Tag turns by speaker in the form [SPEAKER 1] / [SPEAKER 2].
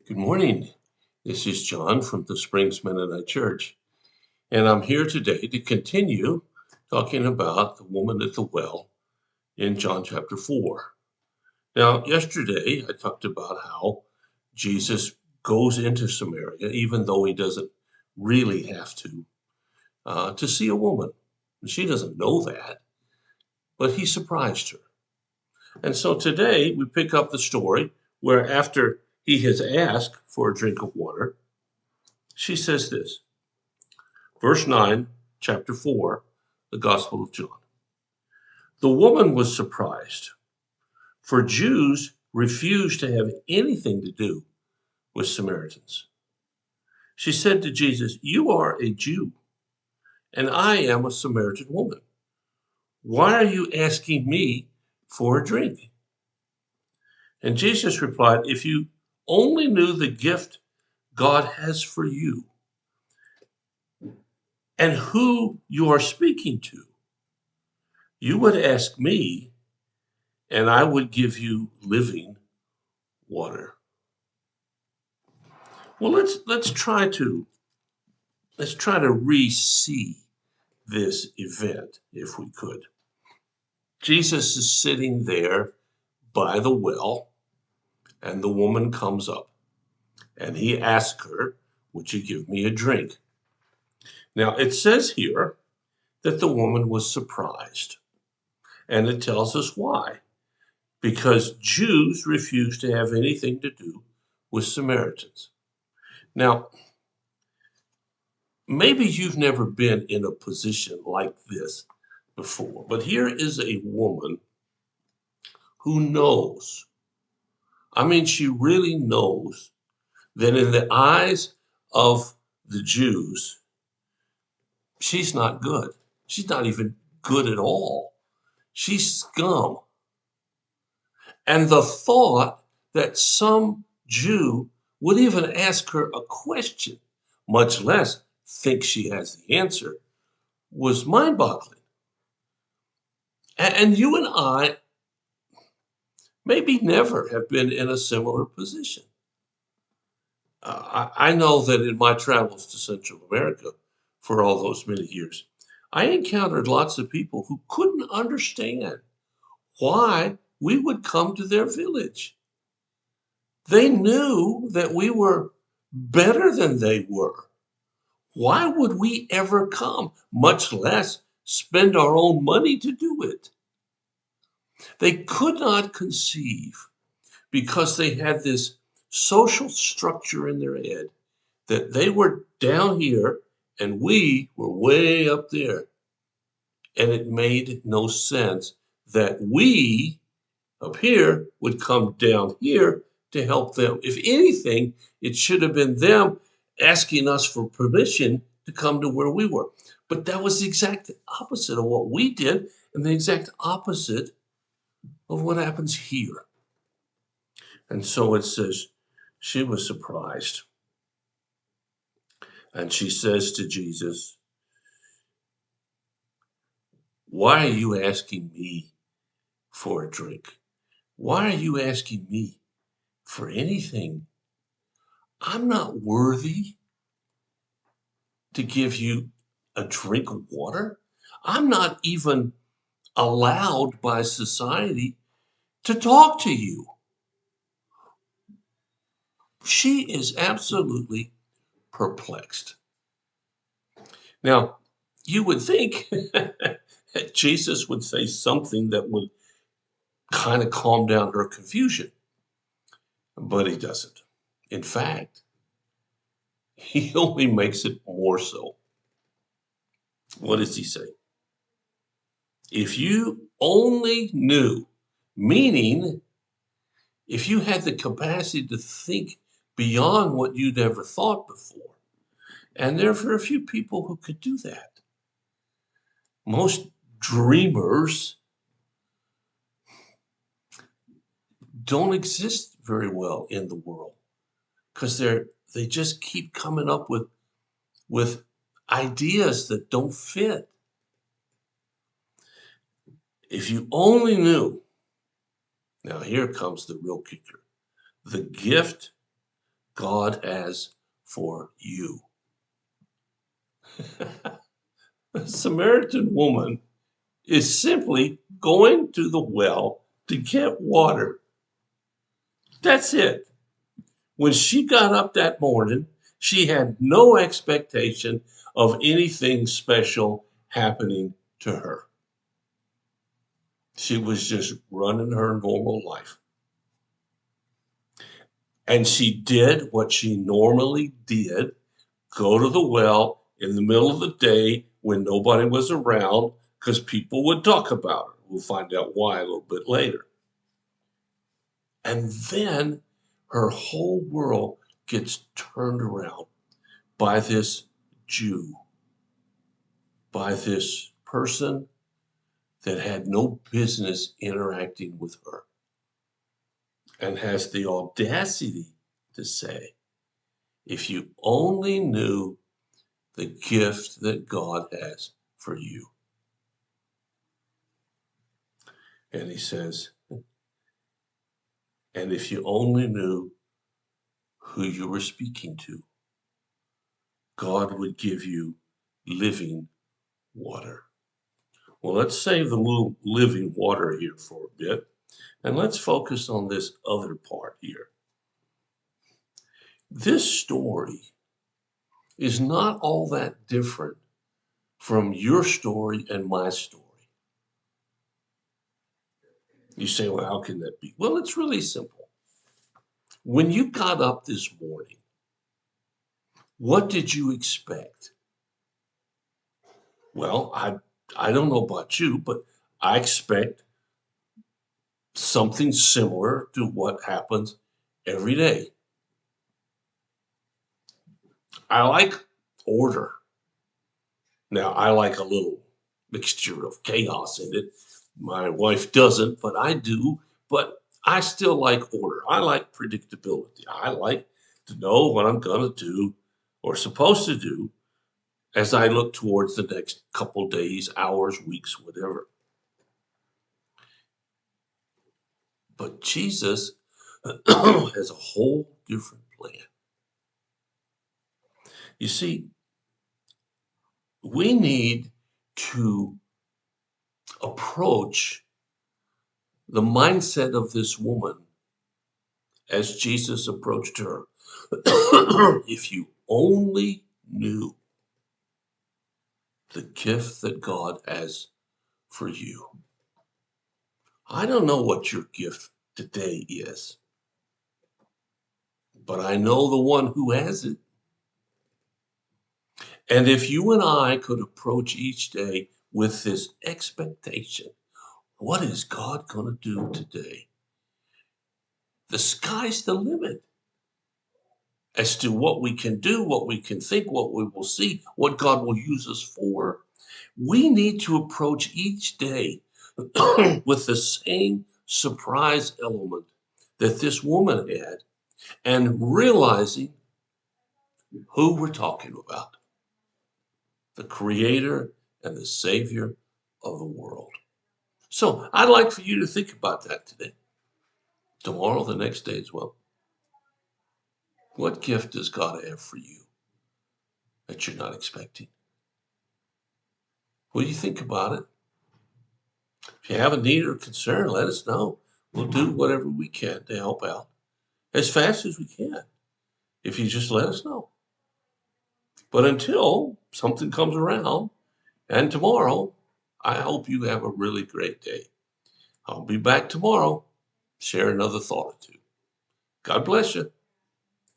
[SPEAKER 1] Good morning. This is John from the Springs Mennonite Church, and I'm here today to continue talking about the woman at the well in John chapter 4. Now, yesterday I talked about how Jesus goes into Samaria, even though he doesn't really have to see a woman. She doesn't know that, but he surprised her. And so today we pick up the story where after he has asked for a drink of water, she says this. Verse 9, chapter 4, the Gospel of John. The woman was surprised, for Jews refused to have anything to do with Samaritans. She said to Jesus, "You are a Jew, and I am a Samaritan woman. Why are you asking me for a drink?" And Jesus replied, "If you only knew the gift God has for you and who you are speaking to, you would ask me, and I would give you living water." Well, let's try to re-see this event if we could. Jesus is sitting there by the well, and the woman comes up, and he asks her, "Would you give me a drink?" Now, it says here that the woman was surprised, and it tells us why. Because Jews refused to have anything to do with Samaritans. Now, maybe you've never been in a position like this before, but here is a woman who knows. I mean, she really knows that in the eyes of the Jews, she's not good. She's not even good at all. She's scum. And the thought that some Jew would even ask her a question, much less think she has the answer, was mind-boggling. And you and I maybe never have been in a similar position. I know that in my travels to Central America for all those many years, I encountered lots of people who couldn't understand why we would come to their village. They knew that we were better than they were. Why would we ever come, much less spend our own money to do it? They could not conceive, because they had this social structure in their head, that they were down here and we were way up there. And it made no sense that we up here would come down here to help them. If anything, it should have been them asking us for permission to come to where we were. But that was the exact opposite of what we did, and the exact opposite of what happens here. And so it says she was surprised. And she says to Jesus, "Why are you asking me for a drink? Why are you asking me for anything? I'm not worthy to give you a drink of water. I'm not even allowed by society to talk to you." She is absolutely perplexed. Now, you would think that Jesus would say something that would kind of calm down her confusion, but he doesn't. In fact, he only makes it more so. What does he say? If you only knew, meaning if you had the capacity to think beyond what you'd ever thought before. And there are very few people who could do that. Most dreamers don't exist very well in the world because they just keep coming up with ideas that don't fit. If you only knew, now here comes the real kicker, the gift God has for you. The Samaritan woman is simply going to the well to get water. That's it. When she got up that morning, she had no expectation of anything special happening to her. She was just running her normal life. And she did what she normally did, go to the well in the middle of the day when nobody was around because people would talk about her. We'll find out why a little bit later. And then her whole world gets turned around by this Jew, by this person that had no business interacting with her and has the audacity to say, if you only knew the gift that God has for you. And he says, and if you only knew who you were speaking to, God would give you living water. Well, let's save the little living water here for a bit, and let's focus on this other part here. This story is not all that different from your story and my story. You say, well, how can that be? Well, it's really simple. When you got up this morning, what did you expect? Well, I don't know about you, but I expect something similar to what happens every day. I like order. Now, I like a little mixture of chaos in it. My wife doesn't, but I do. But I still like order. I like predictability. I like to know what I'm going to do or supposed to do as I look towards the next couple days, hours, weeks, whatever. But Jesus has a whole different plan. You see, we need to approach the mindset of this woman as Jesus approached her. If you only knew the gift that God has for you. I don't know what your gift today is, but I know the one who has it. And if you and I could approach each day with this expectation, what is God going to do today? The sky's the limit as to what we can do, what we can think, what we will see, what God will use us for. We need to approach each day with the same surprise element that this woman had and realizing who we're talking about, the creator and the savior of the world. So I'd like for you to think about that today, tomorrow, the next day as well. What gift does God have for you that you're not expecting? Will you think about it? If you have a need or concern, let us know. We'll do whatever we can to help out as fast as we can if you just let us know. But until something comes around and tomorrow, I hope you have a really great day. I'll be back tomorrow, share another thought or two. God bless you.